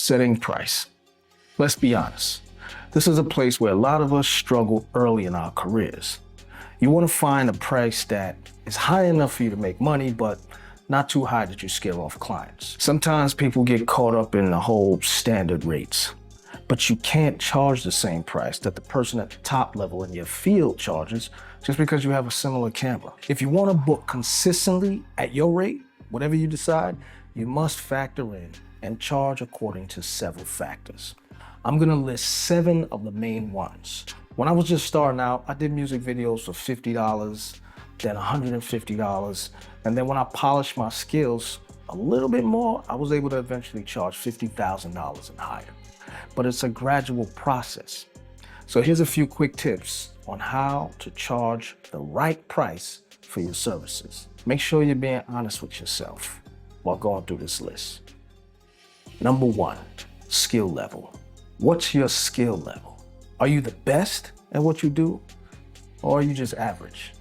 Setting price. Let's be honest. This is a place where a lot of us struggle early in our careers. You want to find a price that is high enough for you to make money, but not too high that you scare off clients. Sometimes people get caught up in the whole standard rates, but you can't charge the same price that the person at the top level in your field charges just because you have a similar camera. If you want to book consistently at your rate, whatever you decide, you must factor in and charge according to several factors. I'm gonna list 7 of the main ones. When I was just starting out, I did music videos for $50, then $150, and then when I polished my skills a little bit more, I was able to eventually charge $50,000 and higher. But it's a gradual process. So here's a few quick tips on how to charge the right price for your services. Make sure you're being honest with yourself while going through this list. Number 1, skill level. What's your skill level? Are you the best at what you do, or are you just average?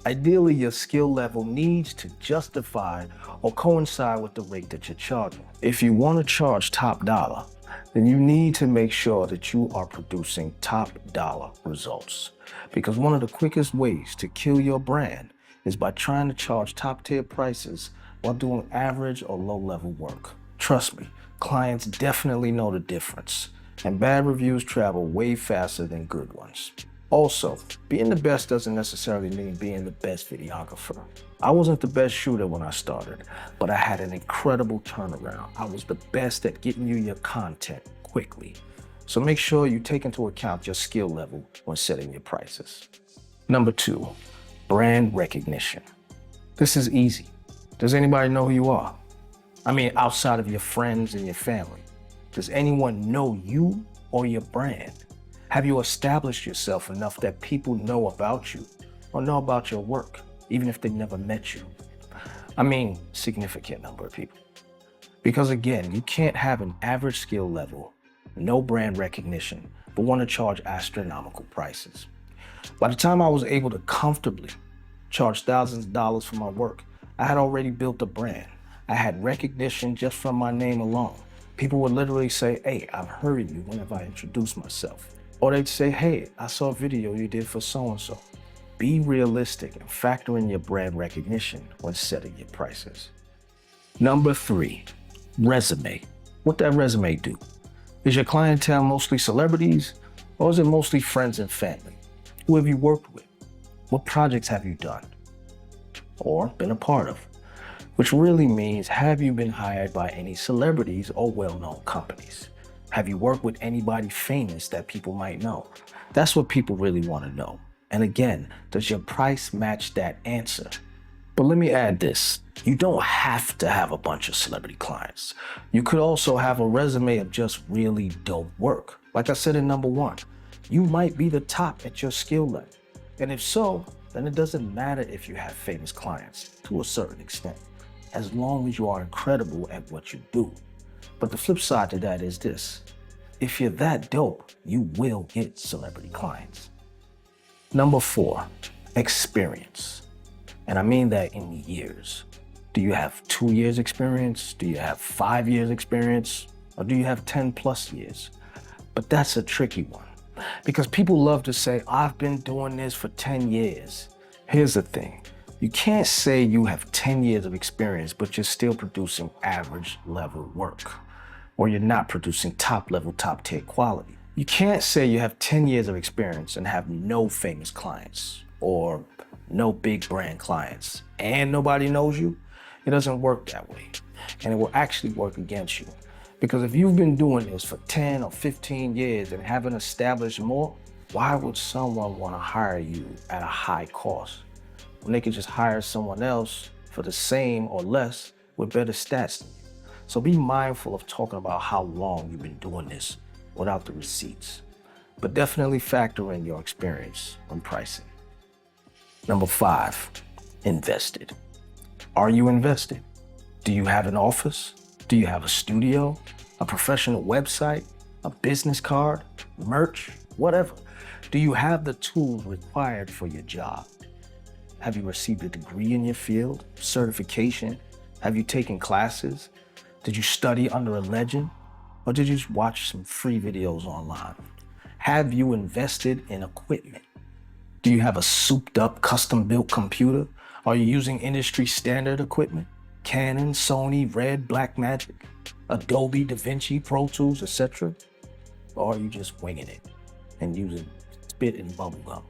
Ideally, your skill level needs to justify or coincide with the rate that you're charging. If you want to charge top dollar, then you need to make sure that you are producing top dollar results. Because one of the quickest ways to kill your brand is by trying to charge top tier prices while doing average or low level work. Trust me, clients definitely know the difference, and bad reviews travel way faster than good ones. Also, being the best doesn't necessarily mean being the best videographer. I wasn't the best shooter when I started, but I had an incredible turnaround. I was the best at getting you your content quickly. So make sure you take into account your skill level when setting your prices. Number 2, brand recognition. This is easy. Does anybody know who you are? I mean, outside of your friends and your family. Does anyone know you or your brand? Have you established yourself enough that people know about you or know about your work, even if they never met you? I mean, significant number of people. Because again, you can't have an average skill level, no brand recognition, but want to charge astronomical prices. By the time I was able to comfortably charge thousands of dollars for my work, I had already built a brand. I had recognition just from my name alone. People would literally say, "Hey, I've heard you," whenever I introduce myself. Or they'd say, "Hey, I saw a video you did for so-and-so." Be realistic and factor in your brand recognition when setting your prices. Number 3, resume. What that resume do? Is your clientele mostly celebrities, or is it mostly friends and family? Who have you worked with? What projects have you done or been a part of? Which really means, have you been hired by any celebrities or well-known companies? Have you worked with anybody famous that people might know? That's what people really want to know. And again, does your price match that answer? But let me add this. You don't have to have a bunch of celebrity clients. You could also have a resume of just really dope work. Like I said in number 1, you might be the top at your skill level. And if so, then it doesn't matter if you have famous clients to a certain extent, as long as you are incredible at what you do. But the flip side to that is this: if you're that dope, you will get celebrity clients. Number 4, experience. And I mean that in years. Do you have 2 years experience? Do you have 5 years experience? Or do you have 10+ years? But that's a tricky one, because people love to say, "I've been doing this for 10 years. Here's the thing. You can't say you have 10 years of experience, but you're still producing average level work, or you're not producing top level, top tier quality. You can't say you have 10 years of experience and have no famous clients or no big brand clients and nobody knows you. It doesn't work that way. And it will actually work against you. Because if you've been doing this for 10 or 15 years and haven't established more, why would someone want to hire you at a high cost when they could just hire someone else for the same or less with better stats than you? So be mindful of talking about how long you've been doing this without the receipts, but definitely factor in your experience when pricing. Number 5, invested. Are you invested? Do you have an office? Do you have a studio, a professional website, a business card, merch, whatever? Do you have the tools required for your job? Have you received a degree in your field, certification? Have you taken classes? Did you study under a legend? Or did you just watch some free videos online? Have you invested in equipment? Do you have a souped up custom built computer? Are you using industry standard equipment? Canon, Sony, Red, Blackmagic, Adobe, DaVinci, Pro Tools, etc.? Or are you just winging it and using spit and bubble gum?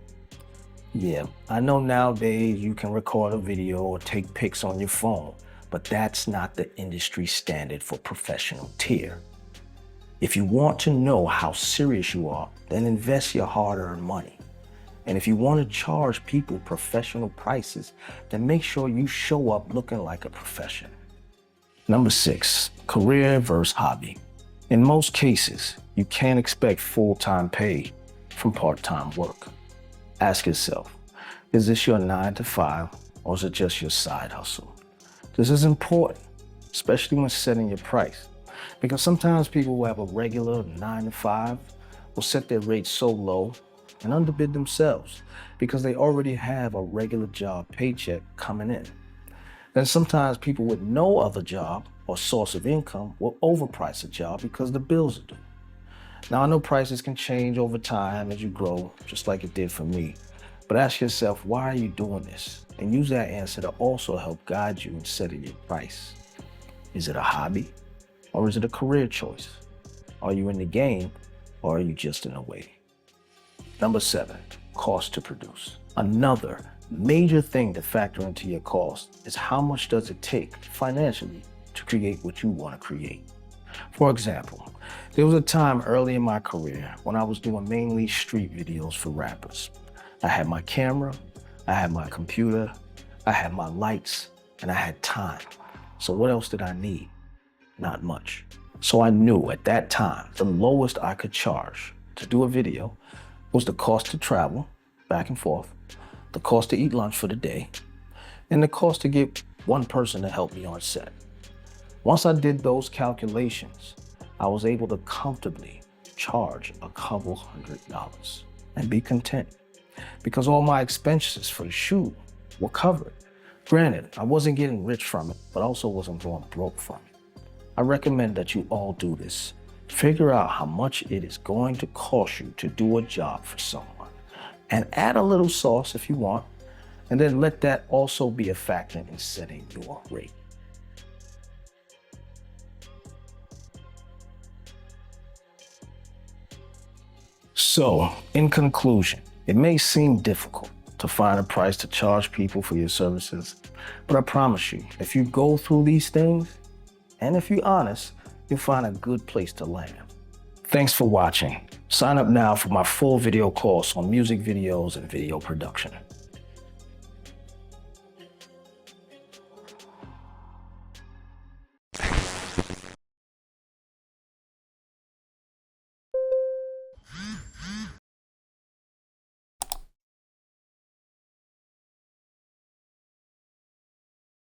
Yeah, I know nowadays you can record a video or take pics on your phone, but that's not the industry standard for professional tier. If you want to know how serious you are, then invest your hard-earned money. And if you want to charge people professional prices, then make sure you show up looking like a professional. Number 6, career versus hobby. In most cases, you can't expect full-time pay from part-time work. Ask yourself, is this your 9 to 5 or is it just your side hustle? This is important, especially when setting your price, because sometimes people who have a regular 9 to 5 will set their rates so low and underbid themselves because they already have a regular job paycheck coming in. Then sometimes people with no other job or source of income will overprice a job because the bills are due. Now, I know prices can change over time as you grow, just like it did for me. But ask yourself, why are you doing this? And use that answer to also help guide you in setting your price. Is it a hobby or is it a career choice? Are you in the game or are you just in the way? Number 7, cost to produce. Another major thing to factor into your cost is how much does it take financially to create what you want to create. For example, there was a time early in my career when I was doing mainly street videos for rappers. I had my camera, I had my computer, I had my lights, and I had time. So what else did I need? Not much. So I knew at that time, the lowest I could charge to do a video was the cost to travel back and forth, the cost to eat lunch for the day, and the cost to get one person to help me on set. Once I did those calculations, I was able to comfortably charge a couple $100 and be content because all my expenses for the shoot were covered. Granted, I wasn't getting rich from it, but also wasn't going broke from it. I recommend that you all do this. Figure out how much it is going to cost you to do a job for someone and add a little sauce if you want, and then let that also be a factor in setting your rate. So, in conclusion, it may seem difficult to find a price to charge people for your services, but I promise you, if you go through these things, and if you're honest, you'll find a good place to land. Thanks for watching. Sign up now for my full video course on music videos and video production.